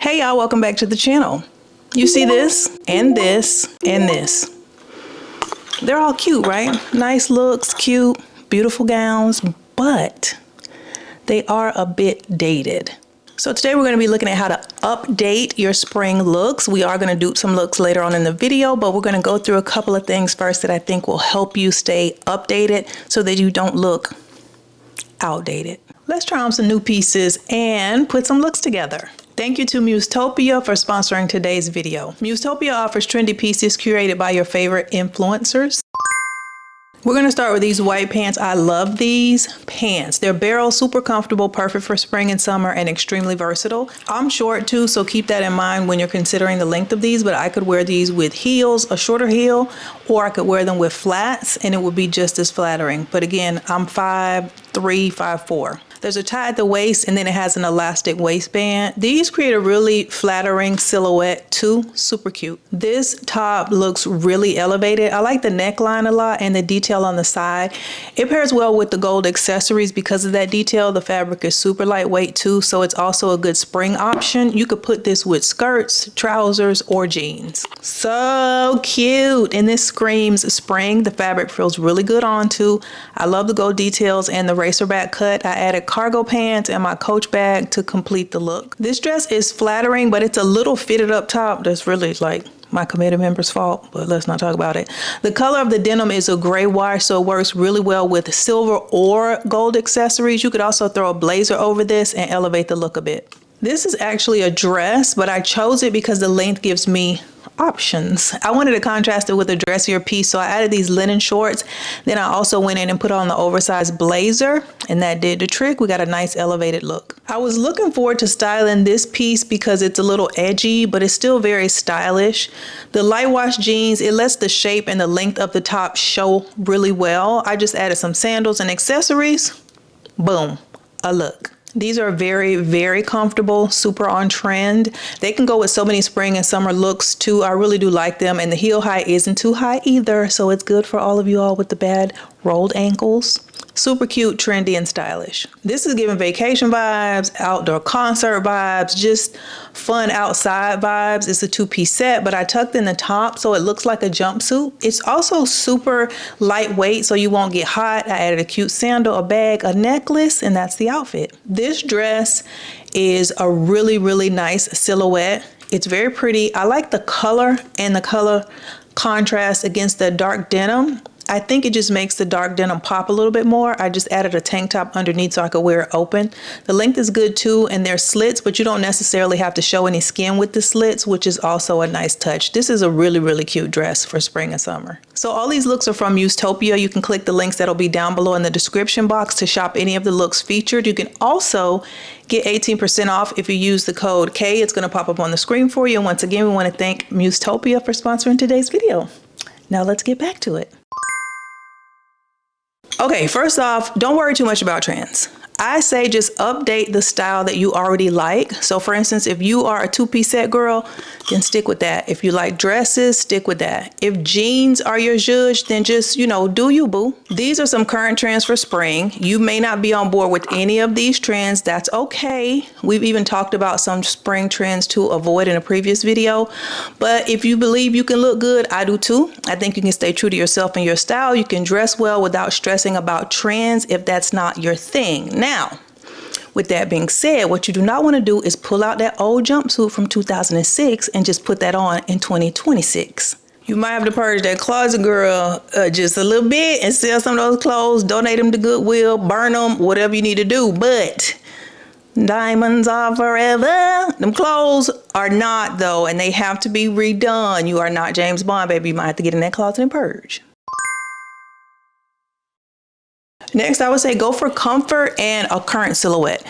Hey y'all, welcome back to the channel. You see this and this and this. They're all cute, right? Nice looks, cute, beautiful gowns, but they are a bit dated. So today we're going to be looking at how to update your spring looks. We are going to dupe some looks later on in the video, but we're going to go through a couple of things first that I think will help you stay updated so that you don't look outdated. Let's try on some new pieces and put some looks together. Thank you to Musetopia for sponsoring today's video. Musetopia offers trendy pieces curated by your favorite influencers. We're going to start with these white pants. I love these pants. They're barrel, super comfortable, perfect for spring and summer, and extremely versatile. I'm short too, so keep that in mind when you're considering the length of these, but I could wear these with heels, a shorter heel, or I could wear them with flats and it would be just as flattering. But again, I'm 5'3", 5'4". There's a tie at the waist and then it has an elastic waistband. These create a really flattering silhouette too, super cute. This top looks really elevated. I like the neckline a lot and the detail on the side. It pairs well with the gold accessories because of that detail. The fabric is super lightweight too, so it's also a good spring option. You could put this with skirts, trousers, or jeans. So cute, and this screams spring. The fabric feels really good on too. I love the gold details and the racerback cut. I added cargo pants and my Coach bag to complete the look. This dress is flattering, but it's a little fitted up top. That's really like my committee member's fault, but let's not talk about it. The color of the denim is a gray wash, so it works really well with silver or gold accessories. You could also throw a blazer over this and elevate the look a bit. This is actually a dress, but I chose it because the length gives me options. I wanted to contrast it with a dressier piece, so I added these linen shorts. Then I also went in and put on the oversized blazer, and that did the trick. We got a nice elevated look. I was looking forward to styling this piece because it's a little edgy, but it's still very stylish. The light wash jeans, it lets the shape and the length of the top show really well. I just added some sandals and accessories. Boom, a look. These are very, very comfortable, super on trend. They can go with so many spring and summer looks too. I really do like them, and the heel height isn't too high either, so it's good for all of you all with the bad rolled ankles. Super cute, trendy, and stylish. This is giving vacation vibes, outdoor concert vibes, just fun outside vibes. It's a two-piece set, but I tucked in the top so it looks like a jumpsuit. It's also super lightweight so you won't get hot. I added a cute sandal, a bag, a necklace, and that's the outfit. This dress is a really, really nice silhouette. It's very pretty. I like the color and the color contrast against the dark denim. I think it just makes the dark denim pop a little bit more. I just added a tank top underneath so I could wear it open. The length is good too, and there's slits, but you don't necessarily have to show any skin with the slits, which is also a nice touch. This is a really, really cute dress for spring and summer. So all these looks are from Musetopia. You can click the links that'll be down below in the description box to shop any of the looks featured. You can also get 18% off if you use the code K. It's going to pop up on the screen for you. And once again, we want to thank Musetopia for sponsoring today's video. Now let's get back to it. Okay, first off, don't worry too much about trends. I say just update the style that you already like. So for instance, if you are a two-piece set girl, then stick with that. If you like dresses, stick with that. If jeans are your zhuzh, then just, you know, do you, boo. These are some current trends for spring. You may not be on board with any of these trends. That's okay. We've even talked about some spring trends to avoid in a previous video. But if you believe you can look good, I do too. I think you can stay true to yourself and your style. You can dress well without stressing about trends if that's not your thing. Now, with that being said, what you do not want to do is pull out that old jumpsuit from 2006 and just put that on in 2026. You might have to purge that closet, girl, just a little bit and sell some of those clothes, donate them to Goodwill, burn them, whatever you need to do. But diamonds are forever. Them clothes are not, though, and they have to be redone. You are not James Bond, baby. You might have to get in that closet and purge. Next, I would say go for comfort and a current silhouette.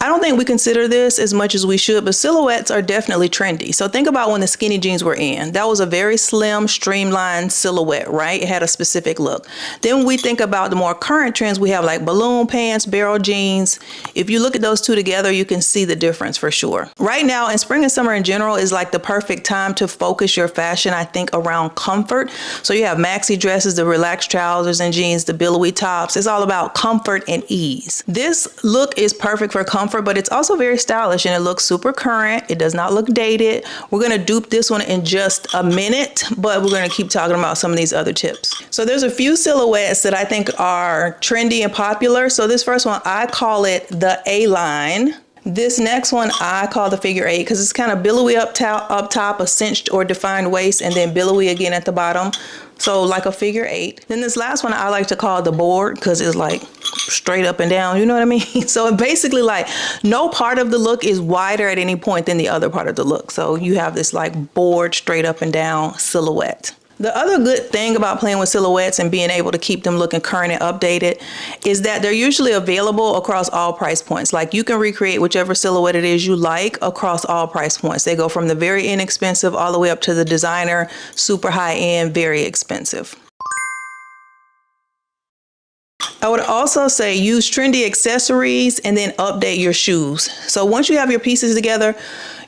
I don't think we consider this as much as we should, but silhouettes are definitely trendy. So think about when the skinny jeans were in. That was a very slim, streamlined silhouette, right? It had a specific look. Then when we think about the more current trends, we have like balloon pants, barrel jeans. If you look at those two together, you can see the difference for sure. Right now, and spring and summer in general is like the perfect time to focus your fashion, I think, around comfort. So you have maxi dresses, the relaxed trousers and jeans, the billowy tops. It's all about comfort and ease. This look is perfect for comfort comfort, but it's also very stylish and it looks super current. It does not look dated. We're gonna dupe this one in just a minute, but we're gonna keep talking about some of these other tips. So there's a few silhouettes that I think are trendy and popular. So this first one, I call it the A-line. This next one I call the figure 8 because it's kind of billowy up top, a cinched or defined waist, and then billowy again at the bottom. So like a figure 8. Then this last one I like to call the board because it's like straight up and down, you know what I mean? So basically like no part of the look is wider at any point than the other part of the look. So you have this like board straight up and down silhouette. The other good thing about playing with silhouettes and being able to keep them looking current and updated is that they're usually available across all price points. Like you can recreate whichever silhouette it is you like across all price points. They go from the very inexpensive all the way up to the designer, super high end, very expensive. I would also say use trendy accessories and then update your shoes. So once you have your pieces together,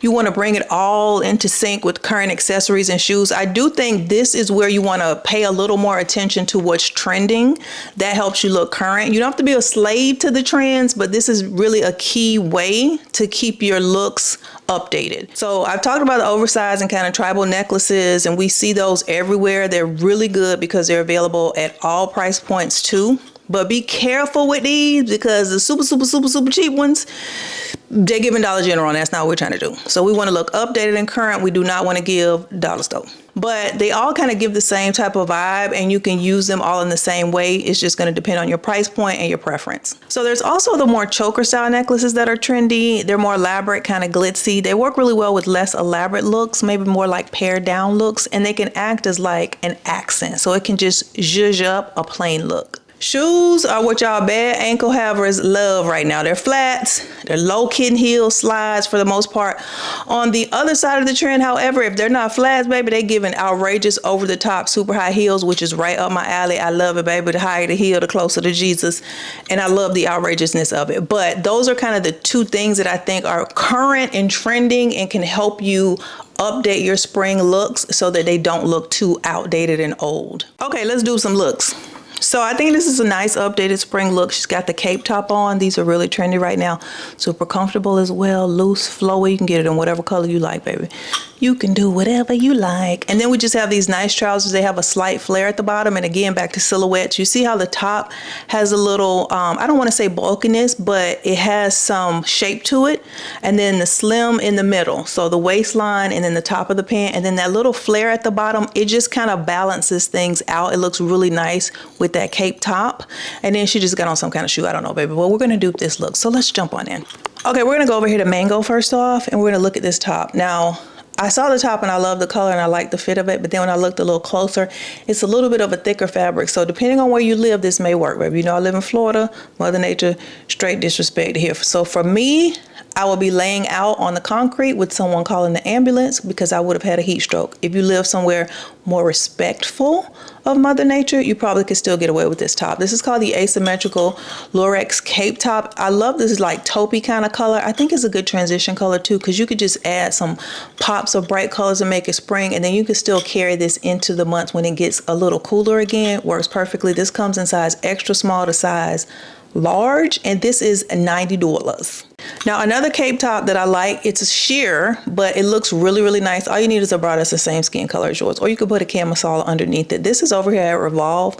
you want to bring it all into sync with current accessories and shoes. I do think this is where you want to pay a little more attention to what's trending. That helps you look current. You don't have to be a slave to the trends, but this is really a key way to keep your looks updated. So I've talked about the oversized and kind of tribal necklaces, and we see those everywhere. They're really good because they're available at all price points too. But be careful with these because the super cheap ones, they're giving Dollar General, and that's not what we're trying to do. So we want to look updated and current. We do not want to give dollar store. But they all kind of give the same type of vibe, and you can use them all in the same way. It's just going to depend on your price point and your preference. So there's also the more choker style necklaces that are trendy. They're more elaborate, kind of glitzy. They work really well with less elaborate looks, maybe more like pared down looks, and they can act as like an accent. So it can just zhuzh up a plain look. Shoes are what y'all bad ankle havers love right now. They're flats, they're low kitten heel slides for the most part. On the other side of the trend, however, if they're not flats, baby, they giving outrageous over the top super high heels, which is right up my alley. I love it, baby. The higher the heel, the closer to Jesus. And I love the outrageousness of it. But those are kind of the two things that I think are current and trending and can help you update your spring looks so that they don't look too outdated and old. Okay, let's do some looks. So I think this is a nice updated spring look. She's got the cape top on. These are really trendy right now. Super comfortable as well. Loose, flowy. You can get it in whatever color you like, baby. You can do whatever you like. And then we just have these nice trousers. They have a slight flare at the bottom. And again, back to silhouettes. You see how the top has a little, I don't want to say bulkiness, but it has some shape to it. And then the slim in the middle. So the waistline and then the top of the pant. And then that little flare at the bottom, it just kind of balances things out. It looks really nice with that cape top. And then she just got on some kind of shoe. I don't know, baby. Well, we're going to dupe this look. So let's jump on in. Okay, we're going to go over here to Mango first off. And we're going to look at this top. Now, I saw the top and I love the color and I like the fit of it, but then when I looked a little closer, it's a little bit of a thicker fabric. So depending on where you live, this may work, baby. You know, I live in Florida, Mother Nature, straight disrespect here. So for me, I will be laying out on the concrete with someone calling the ambulance because I would have had a heat stroke. If you live somewhere more respectful of Mother Nature, you probably could still get away with this top. This is called the Asymmetrical Lurex Cape Top. I love this like taupey kind of color. I think it's a good transition color too because you could just add some pops of bright colors and make it spring, and then you can still carry this into the months when it gets a little cooler again. Works perfectly. This comes in size extra small to size large, and this is $90. Now another cape top that I like, it's a sheer, but it looks really, really nice. All you need is a bra that's the same skin color as yours, or you could put a camisole underneath it. This is over here at Revolve,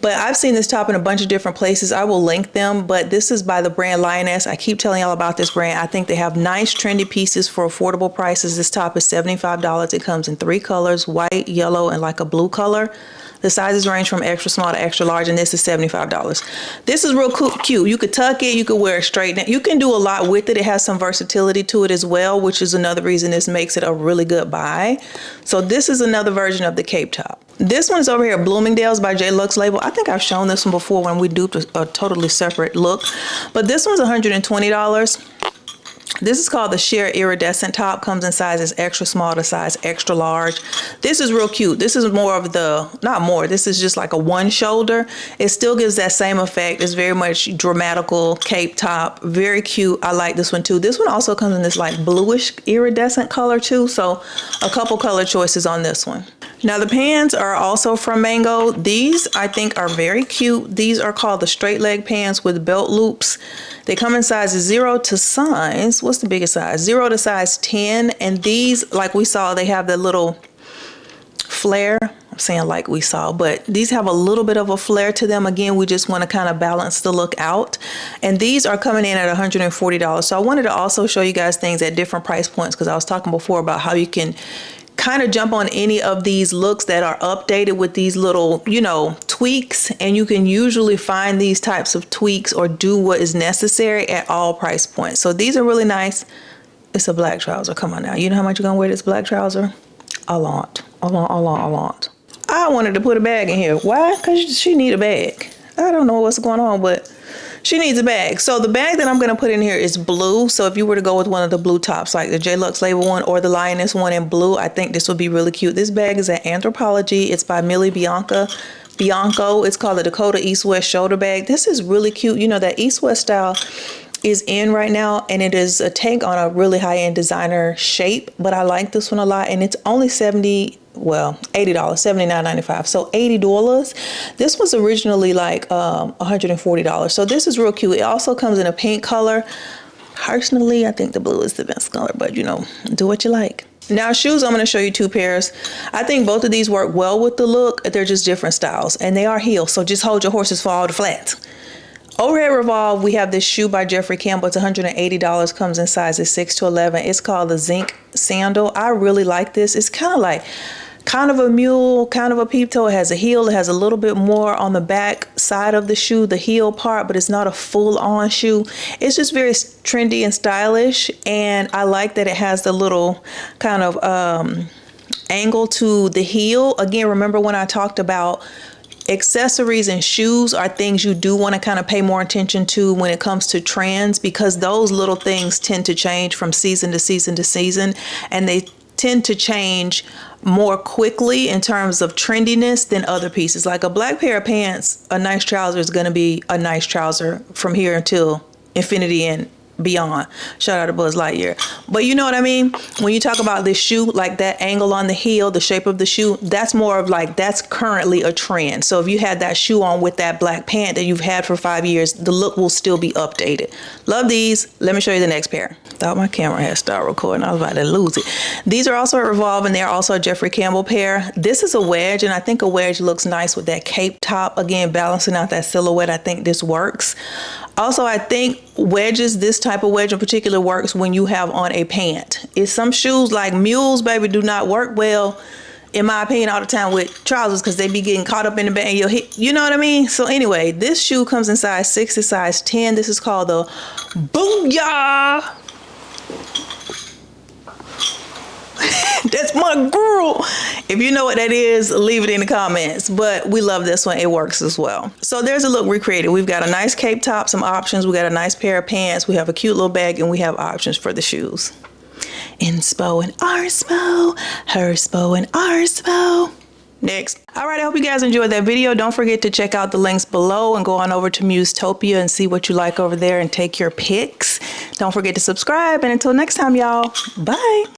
but I've seen this top in a bunch of different places. I will link them, but this is by the brand Lioness. I keep telling y'all about this brand. I think they have nice trendy pieces for affordable prices. This top is $75. It comes in 3 colors, white, yellow, and like a blue color. The sizes range from extra small to extra large, and this is $75. This is real cute. You could tuck it, you could wear it straight. You can do a lot with it. It has some versatility to it as well, which is another reason this makes it a really good buy. So this is another version of the cape top. This one's over here, Bloomingdale's by J Lux Label. I think I've shown this one before when we duped a totally separate look, but this one's $120. This is called the sheer iridescent top. Comes in sizes extra small to size extra large. This is real cute. This is more of the, not more, this is just like a one shoulder. It still gives that same effect. It's very much dramatical cape top. Very cute. I like this one too. This one also comes in this like bluish iridescent color too. So a couple color choices on this one. Now the pants are also from Mango. These I think are very cute. These are called the straight leg pants with belt loops. They come in sizes 0 to size, what's the biggest size? 0 to size 10. And these, like we saw, they have the little flare. I'm saying like we saw, but these have a little bit of a flare to them. Again, we just want to kind of balance the look out. And these are coming in at $140. So I wanted to also show you guys things at different price points, because I was talking before about how you can kind of jump on any of these looks that are updated with these little, you know, tweaks, and you can usually find these types of tweaks or do what is necessary at all price points. So these are really nice. It's a black trouser. Come on now. You know how much you're gonna wear this black trouser? A lot. A lot. I wanted to put a bag in here. Why? Because she need a bag. I don't know what's going on, but she needs a bag. So the bag that I'm going to put in here is blue. So if you were to go with one of the blue tops, like the JLux label one or the Lioness one in blue, I think this would be really cute. This bag is at Anthropologie. It's by Millie Bianco. It's called the Dakota East-West shoulder bag. This is really cute. You know, that East-West style is in right now, and it is a take on a really high-end designer shape, but I like this one a lot, and it's only $80, $79.95, so $80. This was originally like $140, so this is real cute. It also comes in a pink color. Personally, I think the blue is the best color, but you know, do what you like. Now shoes, I'm going to show you 2 pairs. I think both of these work well with the look. They're just different styles, and they are heels, so just hold your horses for all the flats. Over at Revolve, we have this shoe by Jeffrey Campbell. It's $180, comes in sizes 6 to 11. It's called the Zinc Sandal. I really like this. It's kind of a mule, kind of a peep toe. It has a heel. It has a little bit more on the back side of the shoe, the heel part, but it's not a full-on shoe. It's just very trendy and stylish, and I like that it has the little kind of angle to the heel. Again, remember when I talked about accessories and shoes are things you do want to kind of pay more attention to when it comes to trends, because those little things tend to change from season to season to season, and they tend to change more quickly in terms of trendiness than other pieces. Like a black pair of pants, a nice trouser is going to be a nice trouser from here until infinity and beyond. Shout out to Buzz Lightyear. But you know what I mean? When you talk about this shoe, like that angle on the heel, the shape of the shoe, that's more of like, that's currently a trend. So if you had that shoe on with that black pant that you've had for 5 years, the look will still be updated. Love these. Let me show you the next pair. Thought my camera had started recording. I was about to lose it. These are also at Revolve, and they're also a Jeffrey Campbell pair. This is a wedge, and I think a wedge looks nice with that cape top. Again, balancing out that silhouette. I think this works. Also, I think wedges, this type of wedge in particular, works when you have on a pant. It's some shoes like mules, baby, do not work well, in my opinion, all the time with trousers, because they be getting caught up in the back and your hip. You know what I mean? So anyway, this shoe comes in size 6 to size 10. This is called the Booyah. That's my girl. If you know what that is, leave it in the comments. But we love this one. It works as well. So there's a look recreated. We've got a nice cape top, some options. We got a nice pair of pants. We have a cute little bag, and we have options for the shoes. Inspo and Arspo, Herspo and Arspo. Next. All right, I hope you guys enjoyed that video. Don't forget to check out the links below and go on over to Musetopia and see what you like over there and take your pics. Don't forget to subscribe, and until next time, y'all, bye.